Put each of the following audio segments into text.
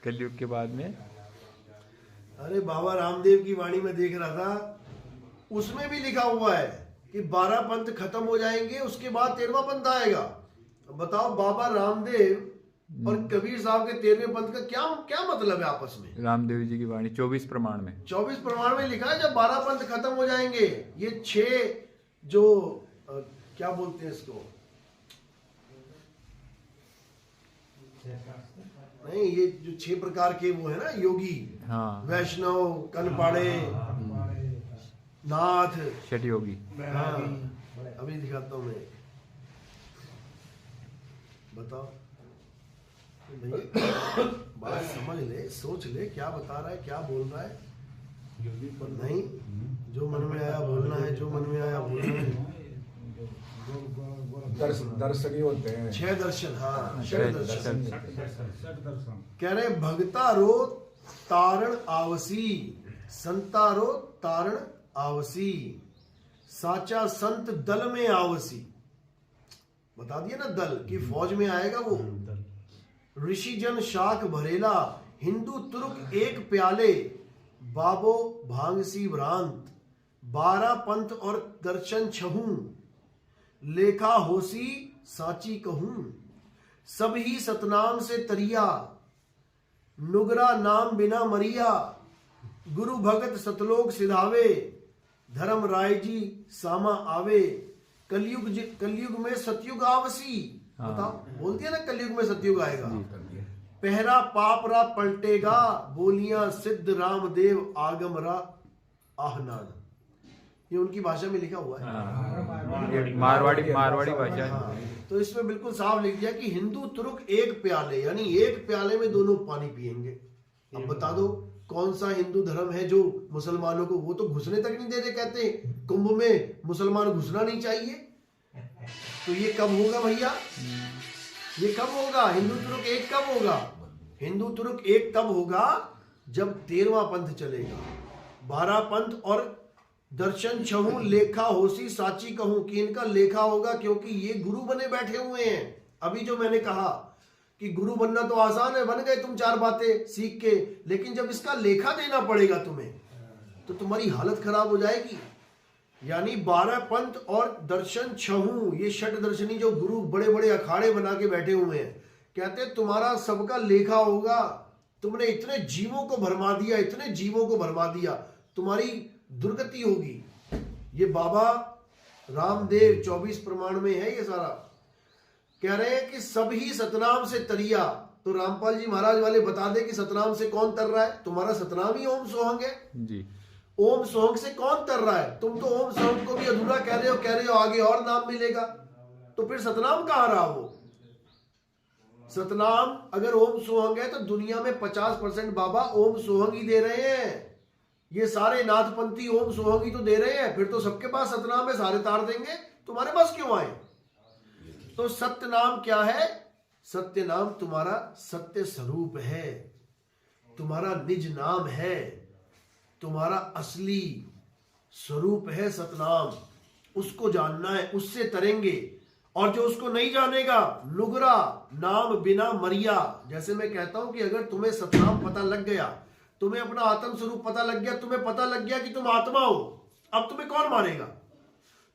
कलयुग के बाद में। अरे बाबा रामदेव की वाणी में देख रहा था, उसमें भी लिखा हुआ है कि 12 पंथ खत्म हो जाएंगे, उसके बाद 13वां पंथ आएगा। अब बताओ बाबा रामदेव और कबीर साहब के 13वें पंथ का क्या क्या मतलब है आपस में? रामदेव जी की वाणी 24 प्रमाण में, 24 प्रमाण में लिखा है जब 12 पंथ खत्म हो जाएंगे, ये 6 जो क्या बोलते हैं इसको, नहीं ये जो 6 प्रकार के वो है ना योगी, हाँ, वैष्णव, कनपाड़े, नाथ, छठ योगी। हाँ, अभी दिखाता हूँ मैं, बताओ भैया, बात समझ ले, सोच ले, क्या बता रहा है, क्या बोल रहा है। नहीं, जो मन में आया बोलना है, जो मन में आया बोलना है। दर्शन ही होते हैं 6 दर्शन, हाँ 6 दर्शन। दर्शन। कह रहे भगता रो तारण आवसी, संता रो तारण आवसी, साचा संत दल में आवसी। बता दिया ना, दल की फौज में आएगा वो। ऋषि जन शाख भरेला, हिंदू तुर्क एक प्याले, बाबो भांगसी भ्रांत, 12 पंथ और दर्शन छहूं, लेखा होसी साची कहूं, सब ही सतनाम से तरिया, नुगरा नाम बिना मरिया, गुरु भगत सतलोक सिधावे, धर्म राय जी सामा आवे, कलयुग में सतयुग आवसी। बताओ, बोल दिया ना कलयुग में सतयुग आएगा। पहरा पाप रा पलटेगा, बोलियां सिद्ध रामदेव आगम रा आहनान। ये उनकी भाषा में लिखा हुआ है, ये मारवाड़ी भाषा है। हाँ, तो इसमें बिल्कुल साफ लिख दिया कि हिंदू तुर्क एक प्याले, यानी एक प्याले में दोनों पानी पिएंगे। अब बता दो कौन सा हिंदू धर्म है जो मुसलमानों को, वो तो घुसने तक नहीं देते, कहते कुंभ में मुसलमान घुसना नहीं चाहिए। तो ये कब होगा भैया, ये कब होगा? हिंदू तुर्क एक कब होगा? हिंदू तुर्क एक तब होगा जब 13वां पंथ चलेगा। 12 पंथ और दर्शन छहूं, लेखा होसी साची कहूं, कि इनका लेखा होगा, क्योंकि ये गुरु बने बैठे हुए हैं। अभी जो मैंने कहा कि गुरु बनना तो आसान है, बन गए तुम 4 बातें सीख के, लेकिन जब इसका लेखा देना पड़ेगा तुम्हें, तो तुम्हारी हालत खराब हो जाएगी। यानी 12 पंथ और दर्शन छहूं, ये षट दर्शनी जो गुरु बड़े बड़े अखाड़े बना के बैठे हुए हैं, कहते तुम्हारा सबका लेखा होगा। तुमने इतने जीवों को भरमा दिया, इतने जीवों को भरमा दिया, तुम्हारी दुर्गति होगी। ये बाबा रामदेव 24 प्रमाण में है ये सारा। कह रहे हैं कि सब ही सतनाम से तरिया। तो रामपाल जी महाराज वाले बता दे कि सतनाम से कौन तर रहा है? तुम्हारा सतनाम ही ओम सोहंग है जी। ओम सोहंग से कौन तर रहा है? तुम तो ओम सोहंग को भी अधूरा कह रहे हो आगे और नाम मिलेगा, तो फिर सतनाम कहां रहा वो? सतनाम अगर ओम सोहंग है तो दुनिया में 50% बाबा ओम सोहंग ही दे रहे हैं। ये सारे नाथपंथी ओम सोहंग ही तो दे रहे हैं, फिर तो सबके पास सतनाम है, सारे तार देंगे, तुम्हारे पास क्यों आए? तो सत्य नाम क्या है? सत्य नाम तुम्हारा सत्य स्वरूप है, तुम्हारा निज नाम है, तुम्हारा असली स्वरूप है सतनाम। उसको जानना है, उससे तरेंगे। और जो उसको नहीं जानेगा, नुगरा नाम बिना मरिया। जैसे मैं कहता हूं कि अगर तुम्हें सतनाम पता लग गया, तुम्हें अपना आत्म स्वरूप पता लग गया, तुम्हें पता लग गया कि तुम आत्मा हो, अब तुम्हें कौन मारेगा?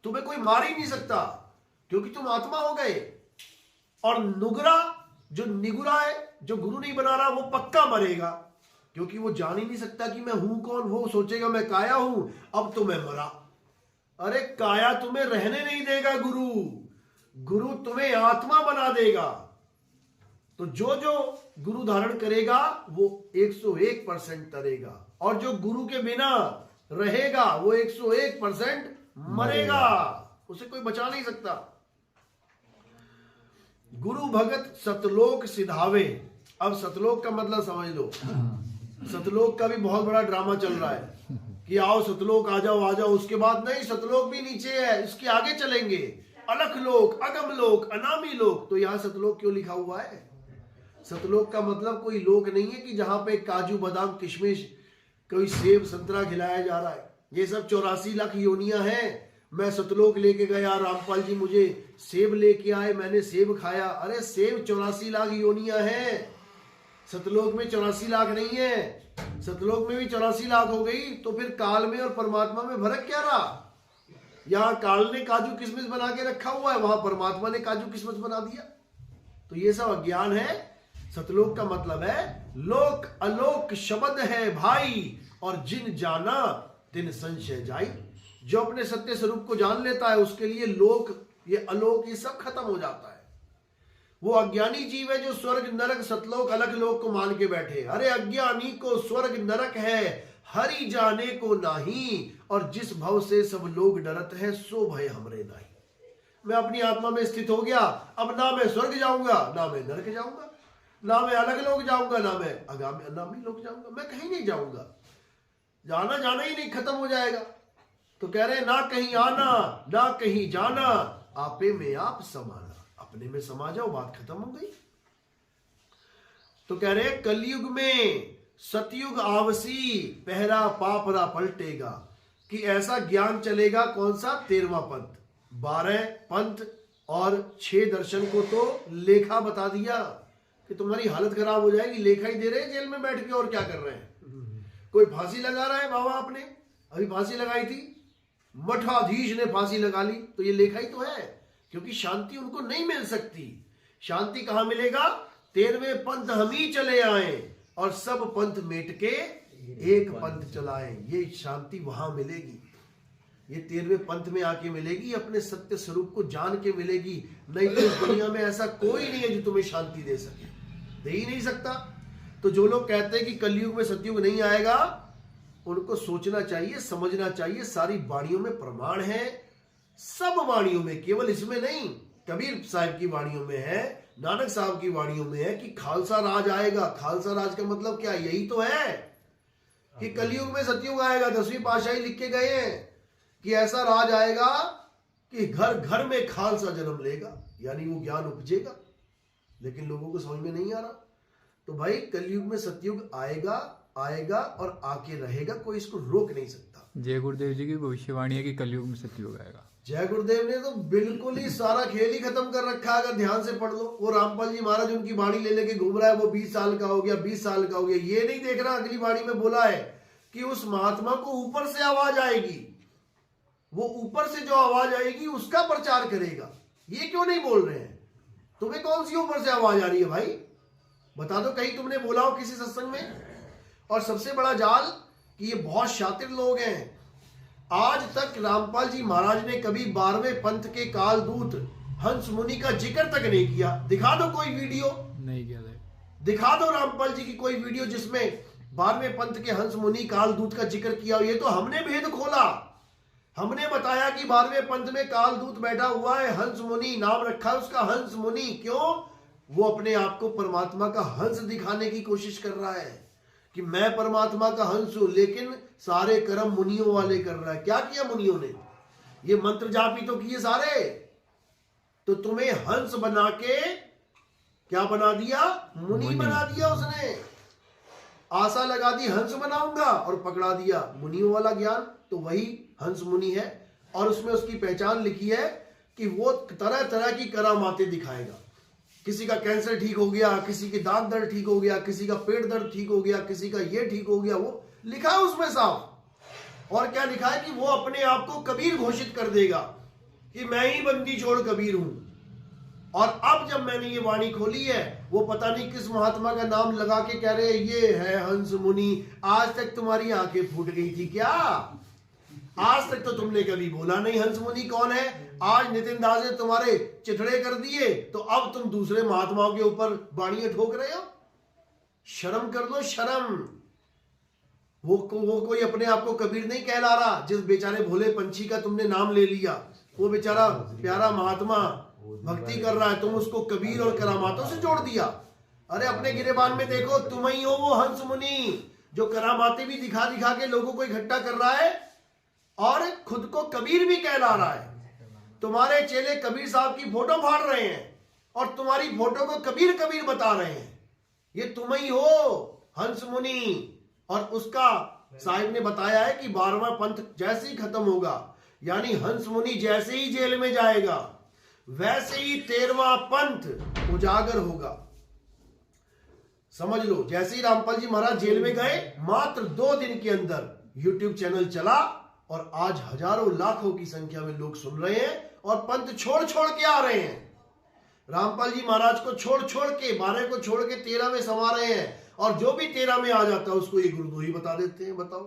तुम्हें कोई मार ही नहीं सकता, क्योंकि तुम आत्मा हो गए। और नुगरा जो निगुरा है, जो गुरु नहीं बना रहा, वो पक्का मरेगा, क्योंकि वो जान ही नहीं सकता कि मैं हूं कौन। वो सोचेगा मैं काया हूं, अब तो मैं मरा। अरे काया तुम्हें रहने नहीं देगा गुरु, गुरु तुम्हें आत्मा बना देगा। तो जो जो गुरु धारण करेगा वो 101% तरेगा, और जो गुरु के बिना रहेगा वो 101% मरेगा, उसे कोई बचा नहीं सकता। गुरु भगत सतलोक सिधावे। अब सतलोक का मतलब समझ लो। सतलोक का भी बहुत बड़ा ड्रामा चल रहा है कि आओ सतलोक आ जाओ आ जाओ। उसके बाद नहीं, सतलोक भी नीचे है, इसके आगे चलेंगे अलख लोक, अगम लोक, अनामी लोक। तो यहां सतलोक क्यों लिखा हुआ है? सतलोक का मतलब कोई लोक नहीं है कि जहां पे काजू बादाम किशमिश, कोई सेब संतरा खिलाया जा रहा है। ये सब 84 लाख योनियां हैं। मैं सतलोक लेके गया, रामपाल जी मुझे सेब लेके आए, मैंने सेब खाया। अरे सेब 84 लाख योनियां हैं। सतलोक में 84 लाख नहीं है, सतलोक में भी 84 लाख हो गई, तो फिर काल में और परमात्मा में फर्क क्या रहा? यहां काल ने काजू किशमिश बना के रखा हुआ है, वहां परमात्मा ने काजू किशमिश बना दिया। तो ये सब अज्ञान है। सतलोक का मतलब है लोक अलोक शब्द है भाई, और जिन जाना तिन संशय जाई। जो अपने सत्य स्वरूप को जान लेता है उसके लिए लोक, ये अलोक, ये सब खत्म हो जाता है। वो अज्ञानी जीव है जो स्वर्ग नरक सतलोक अलग लोक को मान के बैठे। अरे अज्ञानी को स्वर्ग नरक है, हरि जाने को नाही, और जिस भव से सब लोग डरत है सो भय हमरे नाही। मैं अपनी आत्मा में स्थित हो गया, अब ना मैं स्वर्ग जाऊंगा, ना मैं नरक जाऊंगा, ना मैं अलग लोग जाऊंगा, ना मैं अनामी लोग जाऊंगा, मैं कहीं नहीं जाऊंगा। जाना जाना ही नहीं, खत्म हो जाएगा। तो कह रहे ना कहीं आना ना कहीं जाना, आपे में आप समाना। अपने में समा जाओ, बात खत्म हो गई। तो कह रहे कलयुग में सतयुग आवसी, पहरा पापरा पलटेगा। कि ऐसा ज्ञान चलेगा, कौन सा? 13वां पंथ, 12 पंथ और 6 दर्शन को तो लेखा बता दिया कि तुम्हारी हालत खराब हो जाएगी। लेखा ही दे रहे हैं जेल में बैठ के, और क्या कर रहे हैं? कोई फांसी लगा रहा है, बाबा आपने अभी फांसी लगाई थी, मठाधीश ने फांसी लगा ली, तो ये लेखा ही तो है। क्योंकि शांति उनको नहीं मिल सकती। शांति कहां मिलेगा? 13वें पंथ हम ही चले आए और सब पंथ मेट के एक पंथ चलाएं, ये शांति वहां मिलेगी। ये 13वें पंथ में आके मिलेगी, अपने सत्य स्वरूप को जान के मिलेगी। नहीं तो इस दुनिया में ऐसा कोई नहीं है जो तुम्हें शांति दे सके, दे ही नहीं सकता। तो जो लोग कहते हैं कि कलयुग में सतयुग नहीं आएगा, उनको सोचना चाहिए, समझना चाहिए। सारी वाणियों में प्रमाण है, सब वाणियों में, केवल इसमें नहीं। कबीर साहब की वाणियों में है, नानक साहब की वाणियों में है कि खालसा राज आएगा। खालसा राज का मतलब क्या? यही तो है कि कलयुग में सतयुग आएगा। 10वीं पातशाही लिख के गए हैं कि ऐसा राज आएगा कि घर घर में खालसा जन्म लेगा, यानी वो ज्ञान उपजेगा। लेकिन लोगों को समझ में नहीं आ रहा। तो भाई कलयुग में सतयुग आएगा, आएगा और आके रहेगा, कोई इसको रोक नहीं सकता। जय गुरुदेव जी की भविष्यवाणी है कि कलयुग में सतयुग आएगा। जय गुरुदेव ने तो बिल्कुल ही सारा खेल ही खत्म कर रखा है, अगर ध्यान से पढ़ लो। वो रामपाल जी महाराज उनकी वाणी ले लेके घूम रहा है, वो 20 साल का हो गया, 20 साल का हो गया। ये नहीं देख रहा अगली वाणी में बोला है कि उस महात्मा को ऊपर से आवाज आएगी, वो ऊपर से जो आवाज आएगी उसका प्रचार करेगा। ये क्यों नहीं बोल रहे हैं? तुम्हें कौन सी ऊपर से आवाज आ रही है भाई? बता दो, कहीं तुमने बोला हो किसी सत्संग में? और सबसे बड़ा जाल कि ये बहुत शातिर लोग हैं। आज तक रामपाल जी महाराज ने कभी 12वें पंथ के कालदूत हंस मुनि का जिक्र तक नहीं किया। दिखा दो कोई वीडियो, नहीं किया था। दिखा दो रामपाल जी की कोई वीडियो जिसमें 12वें पंथ के हंस मुनि कालदूत का जिक्र किया हो। ये तो हमने भेद खोला, हमने बताया कि 12वें पंथ में कालदूत बैठा हुआ है, हंस मुनि नाम रखा है उसका, हंस मुनि। क्यों? वो अपने आप को परमात्मा का हंस दिखाने की कोशिश कर रहा है कि मैं परमात्मा का हंस हूं, लेकिन सारे कर्म मुनियों वाले कर रहा है। क्या किया मुनियों ने? ये मंत्र जाप ही तो किए सारे। तो तुम्हें हंस बना के क्या बना दिया? मुनि बना दिया उसने। आशा लगा दी हंस बनाऊंगा और पकड़ा दिया मुनियों वाला ज्ञान। तो वही हंस मुनि है, और उसमें उसकी पहचान लिखी है कि वो तरह तरह की करामातें दिखाएगा। किसी का कैंसर ठीक हो गया, किसी के दांत दर्द ठीक हो गया, किसी का पेट दर्द ठीक हो गया, किसी का ये ठीक हो गया। वो लिखा है उसमें साफ। और क्या लिखा है कि वो अपने आप को कबीर घोषित कर देगा कि मैं ही बंदी छोड़ कबीर हूं। और अब जब मैंने ये वाणी खोली है, वो पता नहीं किस महात्मा का नाम लगा के कह रहे ये है हंस मुनि। आज तक तुम्हारी आंखें फूट गई थी क्या? आज तक तो तुमने कभी बोला नहीं हंस मुनि कौन है। आज नितिन दास ने तुम्हारे चिथड़े कर दिए, तो अब तुम दूसरे महात्माओं के ऊपर बाणियां ठोक रहे हो। शर्म कर लो, शर्म। वो कोई अपने आप को कबीर नहीं कहला रहा। जिस बेचारे भोले पंछी का तुमने नाम ले लिया, वो बेचारा प्यारा महात्मा भक्ति कर रहा है, तुम उसको कबीर और करामातों से जोड़ दिया। अरे अपने गिरेबान में देखो, तुम ही हो वो हंस मुनि जो करामाते भी दिखा दिखा के लोगों को इकट्ठा कर रहा है और खुद को कबीर भी कहला रहा है। तुम्हारे चेले कबीर साहब की फोटो फाड़ रहे हैं और तुम्हारी फोटो को कबीर कबीर बता रहे हैं। ये तुम ही हो हंस मुनि। और उसका साहिब ने बताया है कि 12वां पंथ जैसे ही खत्म होगा, यानी हंस मुनि जैसे ही जेल में जाएगा, वैसे ही 13वां पंथ उजागर होगा। समझ लो, जैसे ही रामपाल जी महाराज जेल में गए, मात्र 2 दिन के अंदर यूट्यूब चैनल चला और आज हजारों लाखों की संख्या में लोग सुन रहे हैं और पंथ छोड़ छोड़ के आ रहे हैं। रामपाल जी महाराज को छोड़ छोड़ के, 12 को छोड़ के 13 में समा रहे हैं और जो भी 13 में आ जाता है उसको ये गुरुद्रोही बता देते हैं। बताओ,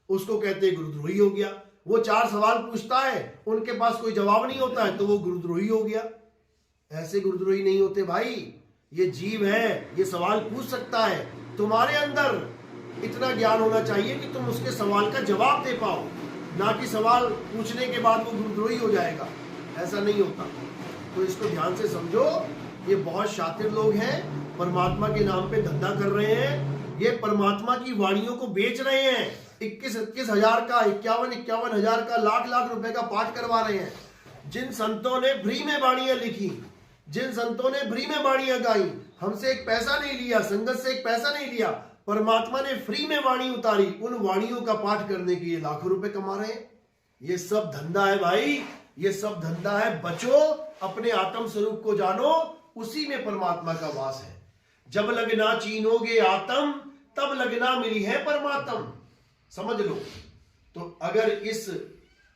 उसको कहते हैं गुरुद्रोही हो गया। वो 4 सवाल पूछता है, उनके पास कोई जवाब नहीं होता है तो वो गुरुद्रोही हो गया। ऐसे गुरुद्रोही नहीं होते भाई, ये जीव है, ये सवाल पूछ सकता है। तुम्हारे अंदर इतना ज्ञान होना चाहिए कि तुम उसके सवाल का जवाब दे पाओ, ना कि सवाल पूछने के बाद वो गुरुद्रोही हो जाएगा। ऐसा नहीं होता। तो इसको ध्यान से समझो। ये बहुत शातिर लोग हैं, परमात्मा के नाम पे धंधा कर रहे हैं। ये परमात्मा की वाणियों को बेच रहे हैं। 21 हजार का, 51 हजार का, लाख रुपए का पाठ करवा रहे हैं। जिन संतों ने फ्री में वाणियां लिखी, जिन संतों ने फ्री में वाणियां गाई, हमसे एक पैसा नहीं लिया, संगत से एक पैसा नहीं लिया, परमात्मा ने फ्री में वाणी उतारी, उन वाणियों का पाठ करने के लिए लाखों रुपए कमा रहे हैं। ये सब धंधा है भाई, ये सब धंधा है। बचो, अपने आत्म स्वरूप को जानो, उसी में परमात्मा का वास है। जब लगना चीनोगे आत्म, तब लगना मिली है परमात्म। समझ लो। तो अगर इस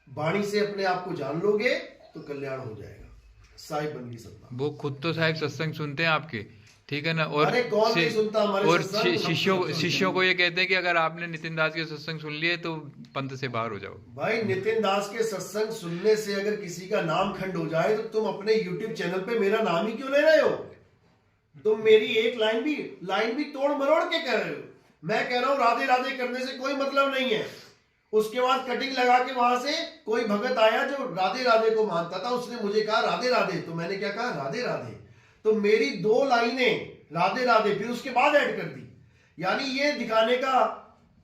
वाणी से अपने आप को जान लोगे तो कल्याण हो जाएगा। साहिब बन गई सत्ता। वो खुद तो साहिब सत्संग सुनते हैं आपके, ठीक है ना, और अरे कौन नहीं सुनता हमारे और सत्संग? शिष्यों को ये कहते हैं कि अगर आपने नितिन दास के सत्संग सुन लिए तो पंथ से बाहर हो जाओ। भाई, नितिन दास के सत्संग सुनने से अगर किसी का नाम खंड हो जाए तो तुम अपने YouTube चैनल पे मेरा नाम ही क्यों ले रहे हो? तुम मेरी एक लाइन भी तोड़ मरोड़ के कह रहे हो। मैं कह रहा हूं राधे राधे करने से कोई मतलब नहीं है। उसके बाद कटिंग लगा के वहां से कोई भगत आया जो राधे राधे को मानता था, उसने मुझे कहा राधे राधे, तो मैंने क्या कहा? राधे राधे। तो मेरी 2 लाइनें राधे राधे फिर उसके बाद ऐड कर दी। यानी ये दिखाने का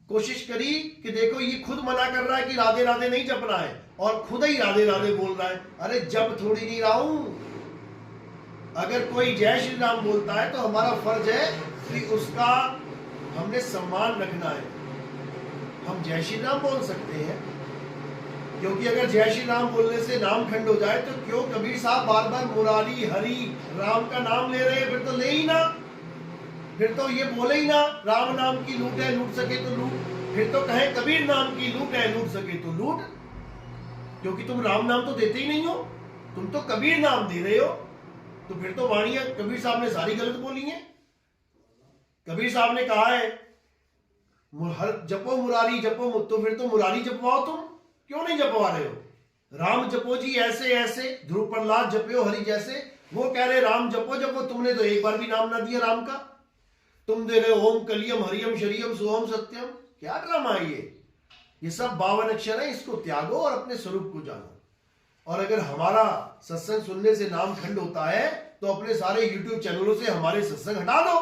कोशिश करी कि देखो ये खुद मना कर रहा है कि राधे राधे नहीं जपना है और खुद ही राधे राधे बोल रहा है। अरे जब थोड़ी नहीं रहा हूं। अगर कोई जय श्री राम बोलता है तो हमारा फर्ज है कि उसका हमने सम्मान रखना है। हम जय श्री राम बोल सकते हैं, क्योंकि अगर जय श्री राम बोलने से नाम खंड हो जाए तो क्यों कबीर साहब बार बार मुरारी हरि राम का नाम ले रहे हैं? फिर तो ले ही ना, फिर तो ये बोले ही ना राम नाम की लूट है, लूट सके तो लूट। फिर तो कहें कबीर नाम की लूट है, लूट सके तो लूट। क्योंकि तुम राम नाम तो देते ही नहीं हो, तुम तो कबीर नाम दे रहे हो। तो फिर तो वाणियां कबीर साहब ने सारी गलत बोली हैं। कबीर साहब ने कहा है जपो मुरारी जपो मुत, तो फिर तो मुरारी जपवाओ। तुम क्यों नहीं जपवा रहे हो? राम जपो जी ऐसे ऐसे, ध्रुव प्रहलाद जपो हरि जैसे। वो कह रहे राम जपो जपो, तुमने तो एक बार भी नाम ना दिया राम का। तुम दे रहे ओम कलियम हरियम शरियम सोहम सत्यम। क्या ड्रामा है ये सब 52 अक्षर है। इसको त्यागो और अपने स्वरूप को जानो। और अगर हमारा सत्संग सुनने से नाम खंड होता है तो अपने सारे YouTube चैनलों से हमारे सत्संग हटा दो,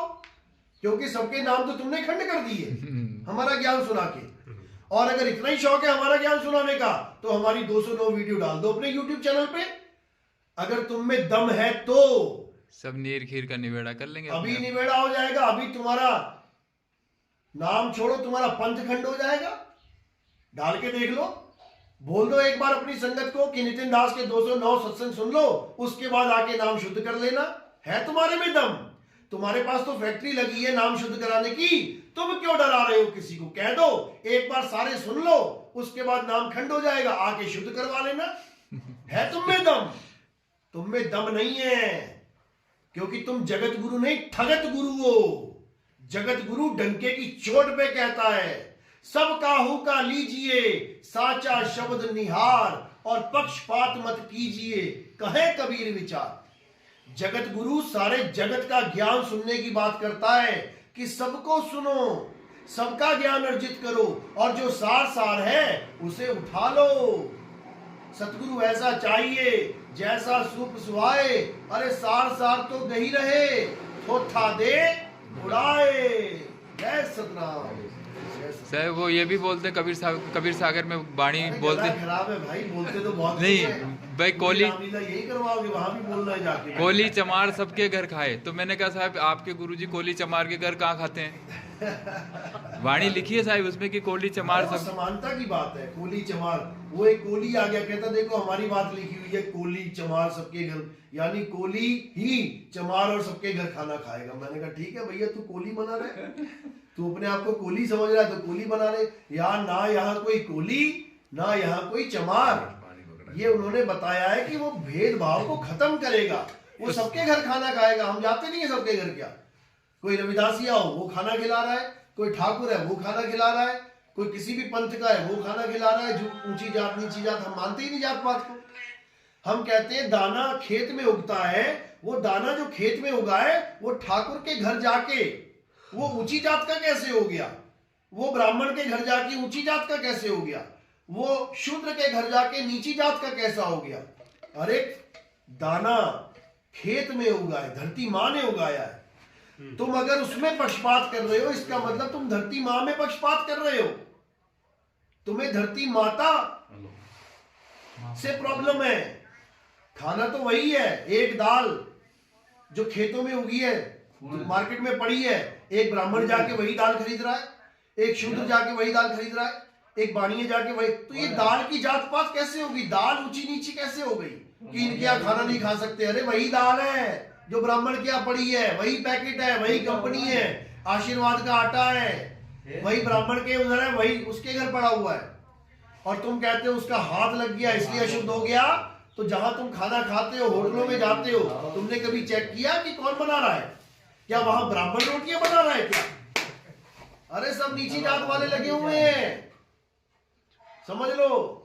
क्योंकि सबके नाम तो तुमने खंड कर दिए हमारा ज्ञान सुना के। और अगर इतना ही शौक है हमारा ज्ञान सुनाने का तो हमारी 209 वीडियो डाल दो अपने YouTube चैनल पे। अगर तुम में दम है तो सब नीर खीर का निबेड़ा कर लेंगे। अभी निबेड़ा हो जाएगा। अभी तुम्हारा नाम छोड़ो, तुम्हारा पंथ खंड हो जाएगा। डाल के देख लो, बोल दो एक बार अपनी संगत को कि नितिन दास के 209 सत्संग सुन लो, उसके बाद आके नाम शुद्ध कर लेना। है तुम्हारे में दम? तुम्हारे पास तो फैक्ट्री लगी है नाम शुद्ध कराने की। तुम क्यों डरा रहे हो? किसी को कह दो एक बार सारे सुन लो, उसके बाद नाम खंड हो जाएगा, आके शुद्ध करवा लेना। है तुम में दम? तुम में दम नहीं है, क्योंकि तुम जगत गुरु नहीं ठगत गुरु हो। जगत गुरु डंके की चोट पे कहता है सब काहू का लीजिए साचा शब्द निहार और पक्षपात मत कीजिए, कहे कबीर विचार। जगत गुरु सारे जगत का ज्ञान सुनने की बात करता है कि सबको सुनो, सबका ज्ञान अर्जित करो और जो सार सार है उसे उठा लो। सतगुरु ऐसा चाहिए जैसा सूप सुहाए, अरे सार सार तो गही रहे, थोथा दे उड़ाए। जय सतनाम। साहब वो ये भी बोलते हैं कबीर सागर में वाणी अरे बोलते गला खराब है भाई, बोलते तो बहुत नहीं, कुछ है। भाई कोली रामलीला यही करवाओगे, वहां भी बोलना है जाके। कोली चमार सबके घर खाए, तो मैंने कहा साहब आपके गुरुजी कोली चमार के घर कहाँ खाते हैं? वाणी लिखी है साहब उसमें कि कोली चमार वो सब। समानता की बात है, कोली चमार। वो एक कोली आ गया, कहता देखो हमारी बात लिखी हुई है, कोली चमार सबके घर, यानी कोली ही चमार और सबके घर खाना खाएगा। मैंने कहा ठीक है भैया, तू कोली बना रहे, तू अपने आप को कोली समझ रहा है तो कोली बना रहे। ना यहाँ कोई कोली, ना यहाँ कोई चमार। ये उन्होंने बताया है कि वो भेदभाव को खत्म करेगा, वो सबके घर खाना खाएगा। हम जाते नहीं है सबके घर, क्या कोई रविदासिया हो वो खाना खिला रहा है, कोई ठाकुर है वो खाना खिला रहा है, कोई किसी भी पंथ का है वो खाना खिला रहा है। जो ऊंची जात नीची जात, हम मानते ही नहीं जात पात को। हम कहते हैं दाना खेत में उगता है, वो दाना जो खेत में उगा है वो ठाकुर के घर जाके वो ऊंची जात का कैसे हो गया, वो ब्राह्मण के घर जाके ऊंची जात का कैसे हो गया, वो शूद्र के घर जाके नीची जात का कैसा हो गया? अरे दाना खेत में उगा है, धरती माँ ने उगाया है। तुम अगर उसमें पक्षपात कर रहे हो, इसका मतलब तुम धरती माँ में पक्षपात कर रहे हो। तुम्हें धरती माता से प्रॉब्लम है। खाना तो वही है, एक दाल जो खेतों में उगी है, मार्केट में पड़ी है, एक ब्राह्मण जाके वही दाल खरीद रहा है, एक शूद्र जाके वही दाल खरीद रहा है, एक बानिया जाके वही। तो ये दाल की जात पात कैसे होगी? दाल ऊंची नीची कैसे हो गई कि इनके यहाँ खाना नहीं खा सकते? अरे वही दाल है जो ब्राह्मण के यहाँ पड़ी है, वही पैकेट है, वही कंपनी है, आशीर्वाद का आटा है, वही ब्राह्मण के उधर है, वही उसके घर पड़ा हुआ है। और तुम कहते हो उसका हाथ लग गया इसलिए अशुद्ध हो गया। तो जहां तुम खाना खाते हो, होटलों में जाते हो, तुमने कभी चेक किया कि कौन बना रहा है? क्या वहां ब्राह्मण रोटियां बना रहा है क्या? अरे सब नीची जात वाले लगे हुए हैं, समझ लो।